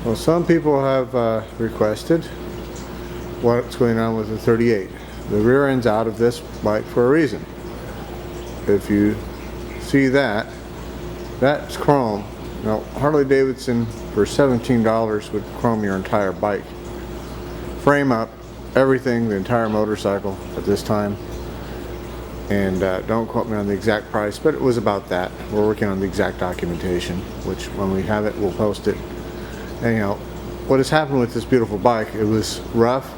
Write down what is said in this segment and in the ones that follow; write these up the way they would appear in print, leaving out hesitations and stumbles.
Well, some people have requested what's going on with the 38. The rear end's out of this bike for a reason. If you see that, that's chrome. Now, Harley Davidson for $17 would chrome your entire bike. Frame up, everything, the entire motorcycle at this time. And don't quote me on the exact price, but it was about that. We're working on the exact documentation, which when we have it, we'll post it. Anyhow, what has happened with this beautiful bike, it was rough,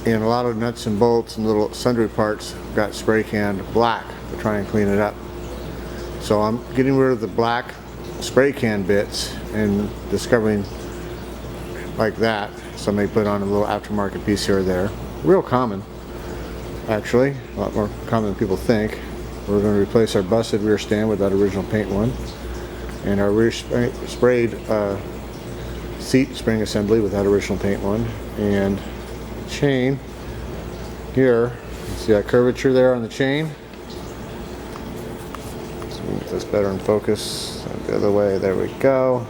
and a lot of nuts and bolts and little sundry parts got spray canned black to try and clean it up. So I'm getting rid of the black spray can bits and discovering like that. Somebody put on a little aftermarket piece here or there. Real common, actually, a lot more common than people think. We're going to replace our busted rear stand with that original paint one, and our rear sprayed seat spring assembly with that original paint one, and the chain here. See that curvature there on the chain? Get this better in focus. The other way, there we go.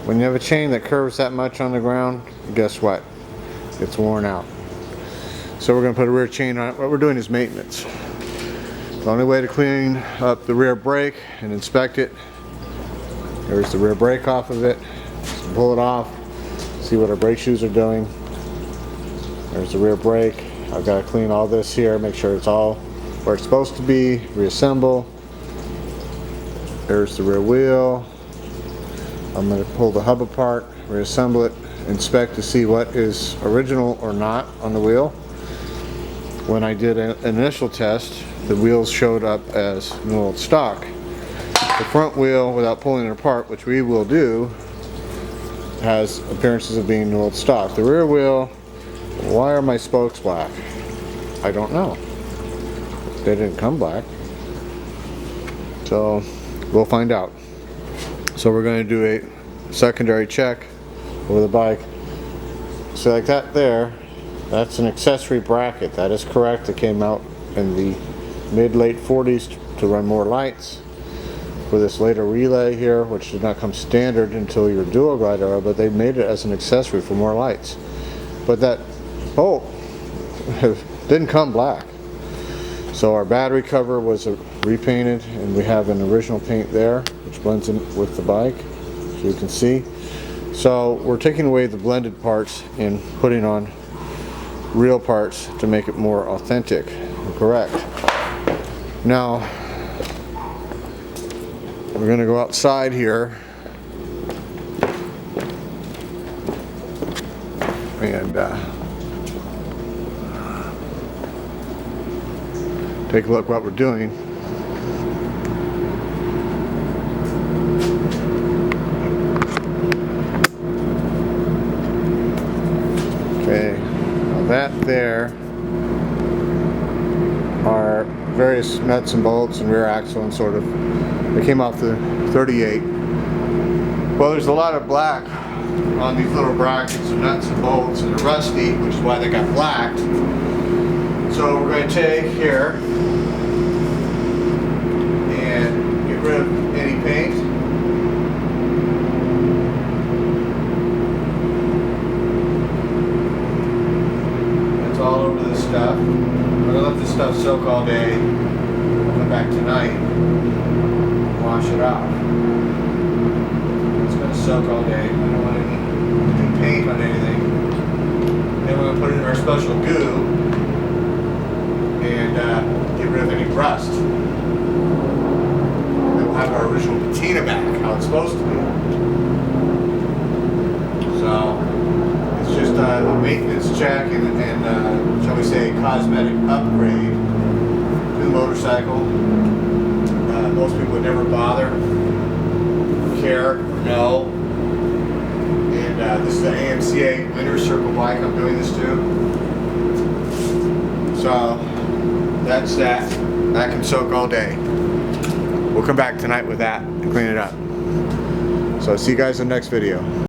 When you have a chain that curves that much on the ground, guess what? It's worn out. So we're going to put a rear chain on it. What we're doing is maintenance. The only way to clean up the rear brake and inspect it, there's the rear brake off of it. So pull it off, see what our brake shoes are doing. There's the rear brake. I've got to clean all this here, make sure it's all where it's supposed to be, reassemble. There's the rear wheel. I'm going to pull the hub apart, reassemble it, inspect to see what is original or not on the wheel. When I did an initial test, the wheels showed up as new old stock. The front wheel, without pulling it apart, which we will do, has appearances of being new old stock. The rear wheel, why are my spokes black? I don't know. They didn't come black. So we'll find out. So we're going to do a secondary check over the bike. So like that there, that's an accessory bracket. That is correct. It came out in the mid-late 40s to run more lights. For this later relay here, which did not come standard until your dual glide era, but they made it as an accessory for more lights. But that bolt didn't come black. So our battery cover was repainted, and we have an original paint there, which blends in with the bike, so you can see. So we're taking away the blended parts and putting on real parts to make it more authentic and correct. Now, we're going to go outside here and take a look what we're doing. Okay, now that there are various nuts and bolts and rear axle and sort of, they came off the 38. Well, there's a lot of black on these little brackets and nuts and bolts, and they're rusty, which is why they got blacked. So we're going to take here and get rid of any paint. That's all over this stuff. We're going to let this stuff soak all day. We'll come back tonight and wash it off. It's going to soak all day. I don't want any paint on anything. Then we're going to put it in our special goo and get rid of any rust. Then we'll have our original patina back, how it's supposed to be. So it's just a maintenance check and shall we say, cosmetic upgrade to the motorcycle. Most people would never bother, care, know. And this is the AMCA Winter Circle bike I'm doing this to. So that's that. That can soak all day. We'll come back tonight with that and clean it up. So see you guys in the next video.